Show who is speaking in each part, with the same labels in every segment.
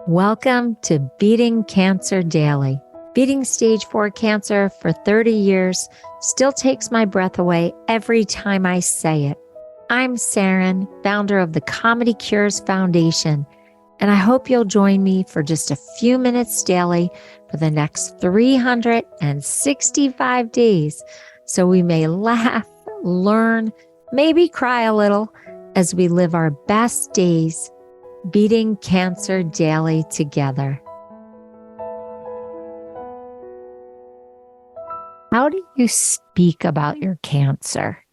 Speaker 1: Welcome to Beating Cancer Daily. Beating stage 4 cancer for 30 years still takes my breath away every time I say it. I'm Saranne, founder of the Comedy Cures Foundation, and I hope you'll join me for just a few minutes daily for the next 365 days so we may laugh, learn, maybe cry a little as we live our best days beating cancer daily together. How do you speak about your cancer?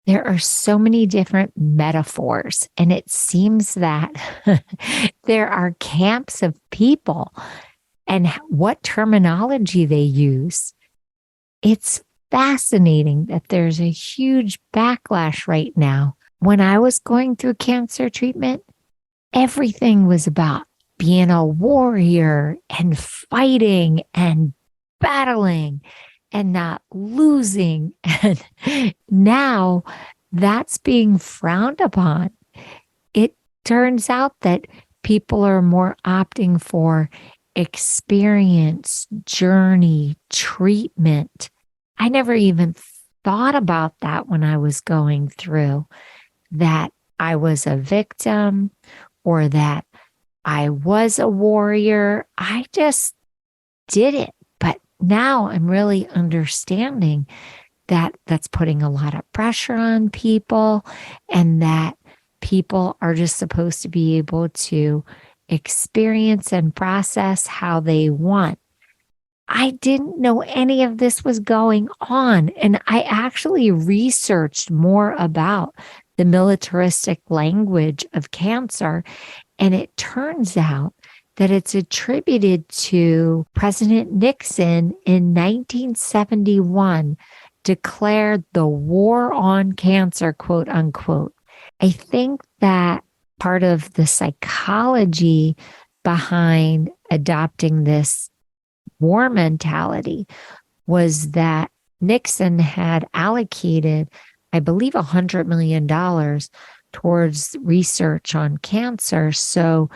Speaker 1: There are so many different metaphors, and it seems that there are camps of people and what terminology they use. It's fascinating that there's a huge backlash right now. When I was going through cancer treatment, everything was about being a warrior and fighting and battling and not losing. And now that's being frowned upon. It turns out that people are more opting for experience, journey, treatment. I never even thought about that when I was going through, that I was a victim or that I was a warrior. I just did it. But now I'm really understanding that that's putting a lot of pressure on people and that people are just supposed to be able to experience and process how they want. I didn't know any of this was going on. And I actually researched more about the militaristic language of cancer. And it turns out that it's attributed to President Nixon in 1971, declared the war on cancer, quote unquote. I think that part of the psychology behind adopting this war mentality was that Nixon had allocated, I believe, $100 million towards research on cancer. So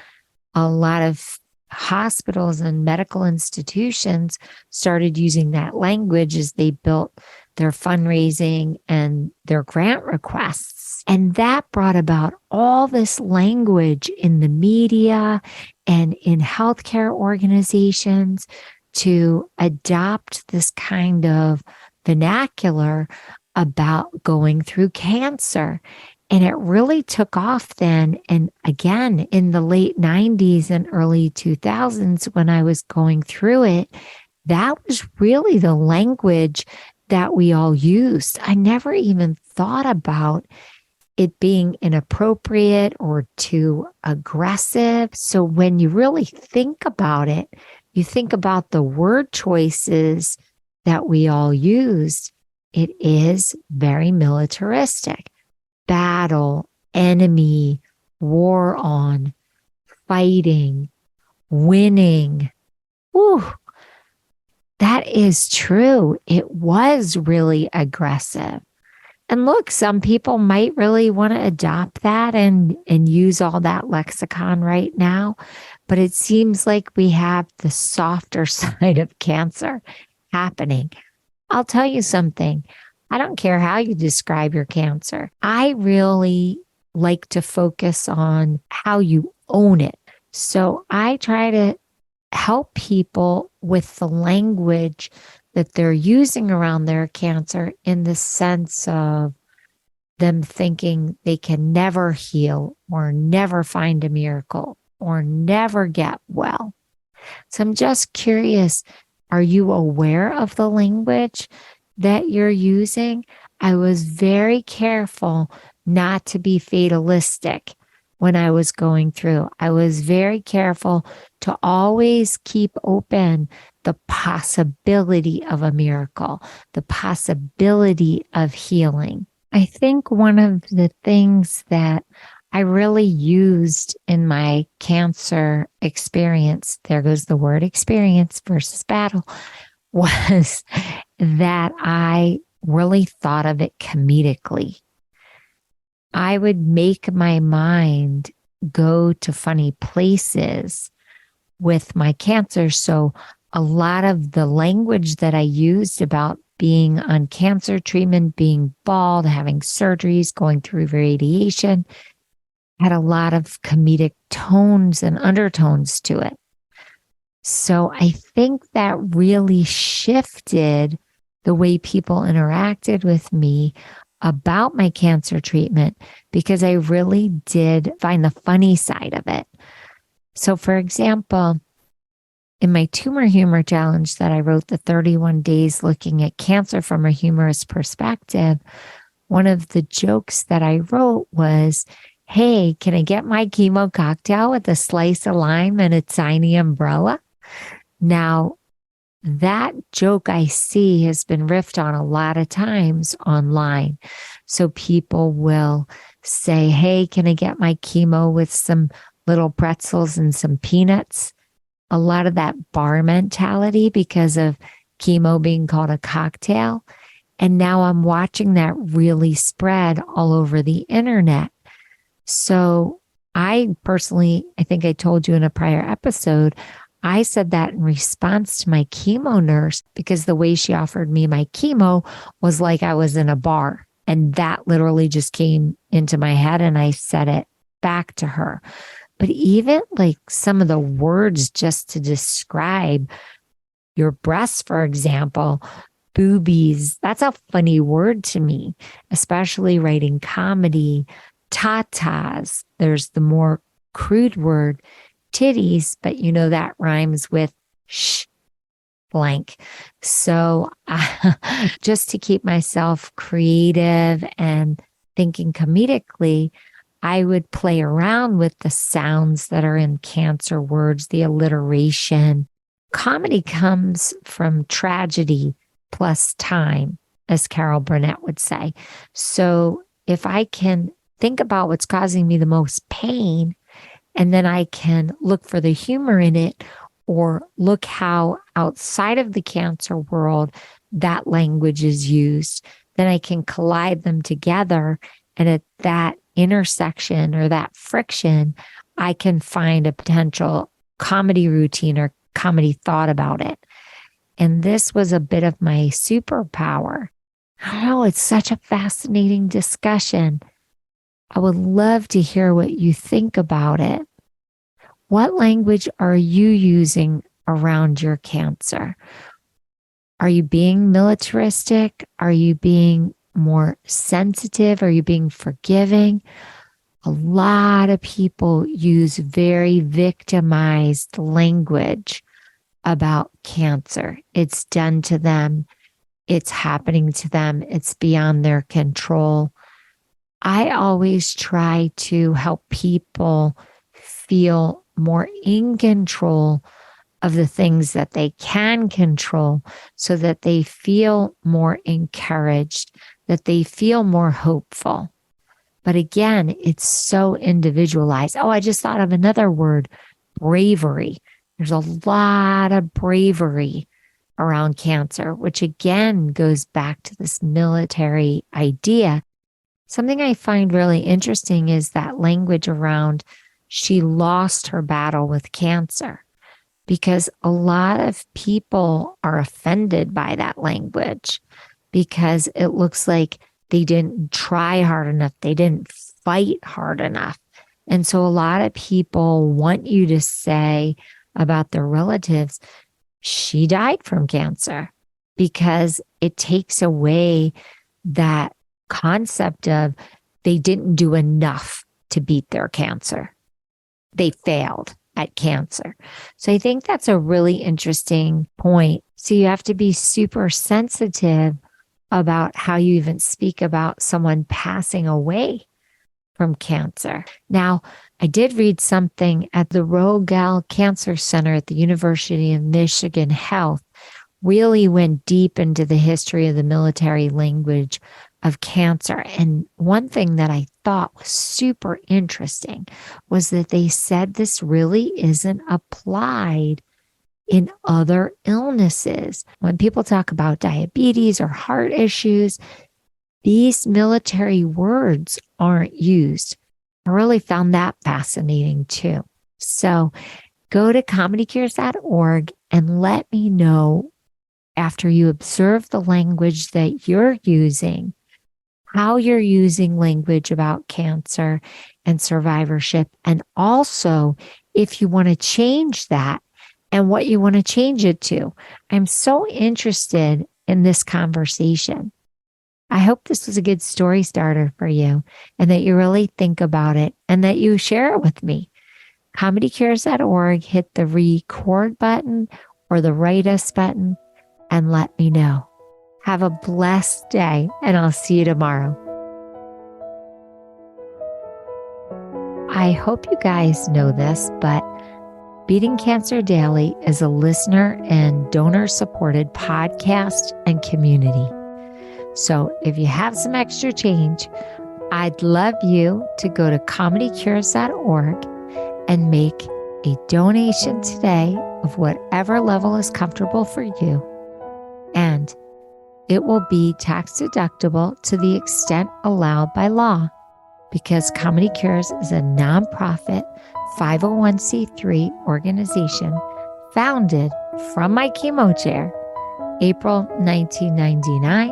Speaker 1: a lot of hospitals and medical institutions started using that language as they built their fundraising and their grant requests. And that brought about all this language in the media and in healthcare organizations to adopt this kind of vernacular about going through cancer. And it really took off then. And again, in the late 90s and early 2000s, when I was going through it, that was really the language that we all used. I never even thought about it being inappropriate or too aggressive. So when you really think about it, you think about the word choices that we all used, it is very militaristic. Battle, enemy, war on, fighting, winning. Ooh, that is true. It was really aggressive. And look, some people might really want to adopt that and use all that lexicon right now. But it seems like we have the softer side of cancer happening. I'll tell you something. I don't care how you describe your cancer. I really like to focus on how you own it. So I try to help people with the language that they're using around their cancer in the sense of them thinking they can never heal or never find a miracle or never get well. So I'm just curious, are you aware of the language that you're using? I was very careful not to be fatalistic when I was going through. I was very careful to always keep open the possibility of a miracle, the possibility of healing. I think one of the things that I really used in my cancer experience, there goes the word experience versus battle, was that I really thought of it comedically. I would make my mind go to funny places with my cancer. So a lot of the language that I used about being on cancer treatment, being bald, having surgeries, going through radiation, had a lot of comedic tones and undertones to it. So I think that really shifted the way people interacted with me about my cancer treatment, because I really did find the funny side of it. So, for example, in my tumor humor challenge that I wrote, the 31 days looking at cancer from a humorous perspective, one of the jokes that I wrote was, hey, can I get my chemo cocktail with a slice of lime and a tiny umbrella? Now, that joke I see has been riffed on a lot of times online. So people will say, hey, can I get my chemo with some little pretzels and some peanuts? A lot of that bar mentality because of chemo being called a cocktail. And now I'm watching that really spread all over the internet. So I personally, I think I told you in a prior episode, I said that in response to my chemo nurse, because the way she offered me my chemo was like I was in a bar. And that literally just came into my head and I said it back to her. But even like some of the words just to describe your breasts, for example, boobies, that's a funny word to me, especially writing comedy, tatas. There's the more crude word, titties, but you know that rhymes with sh blank. So just to keep myself creative and thinking comedically, I would play around with the sounds that are in cancer words, the alliteration. Comedy comes from tragedy plus time, as Carol Burnett would say. So if I can think about what's causing me the most pain, and then I can look for the humor in it, or look how outside of the cancer world that language is used, then I can collide them together. And at that intersection or that friction, I can find a potential comedy routine or comedy thought about it. And this was a bit of my superpower. Oh, it's such a fascinating discussion. I would love to hear what you think about it. What language are you using around your cancer? Are you being militaristic? Are you being more sensitive? Are you being forgiving? A lot of people use very victimized language about cancer. It's done to them. It's happening to them. It's beyond their control. I always try to help people feel more in control of the things that they can control, so that they feel more encouraged, that they feel more hopeful. But again, it's so individualized. Oh, I just thought of another word, bravery. There's a lot of bravery around cancer, which again goes back to this military idea. Something I find really interesting is that language around she lost her battle with cancer, because a lot of people are offended by that language because it looks like they didn't try hard enough. They didn't fight hard enough. And so a lot of people want you to say about their relatives, she died from cancer, because it takes away that concept of they didn't do enough to beat their cancer. They failed at cancer. So I think that's a really interesting point. So you have to be super sensitive about how you even speak about someone passing away from cancer. Now, I did read something at the Rogel Cancer Center at the University of Michigan Health, really went deep into the history of the military language of cancer. And one thing that I thought was super interesting was that they said this really isn't applied in other illnesses. When people talk about diabetes or heart issues, these military words aren't used. I really found that fascinating too. So Go to comedycures.org and let me know, after you observe the language that you're using, how you're using language about cancer and survivorship, and also if you want to change that and what you want to change it to. I'm so interested in this conversation. I hope this was a good story starter for you and that you really think about it and that you share it with me. ComedyCures.org, hit the record button or the write us button and let me know. Have a blessed day, and I'll see you tomorrow. I hope you guys know this, but Beating Cancer Daily is a listener and donor-supported podcast and community. So if you have some extra change, I'd love you to go to comedycures.org and make a donation today of whatever level is comfortable for you. And it will be tax deductible to the extent allowed by law, because Comedy Cures is a nonprofit 501c3 organization founded from my chemo chair, April 1999,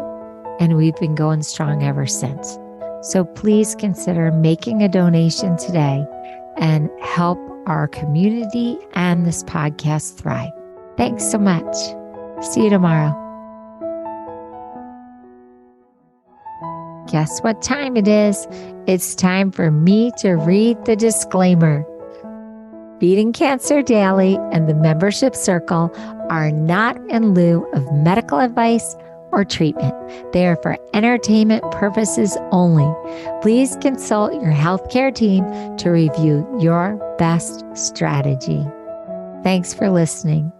Speaker 1: and we've been going strong ever since. So please consider making a donation today and help our community and this podcast thrive. Thanks so much. See you tomorrow. Guess what time it is? It's time for me to read the disclaimer. Beating Cancer Daily and the membership circle are not in lieu of medical advice or treatment. They are for entertainment purposes only. Please consult your healthcare team to review your best strategy. Thanks for listening.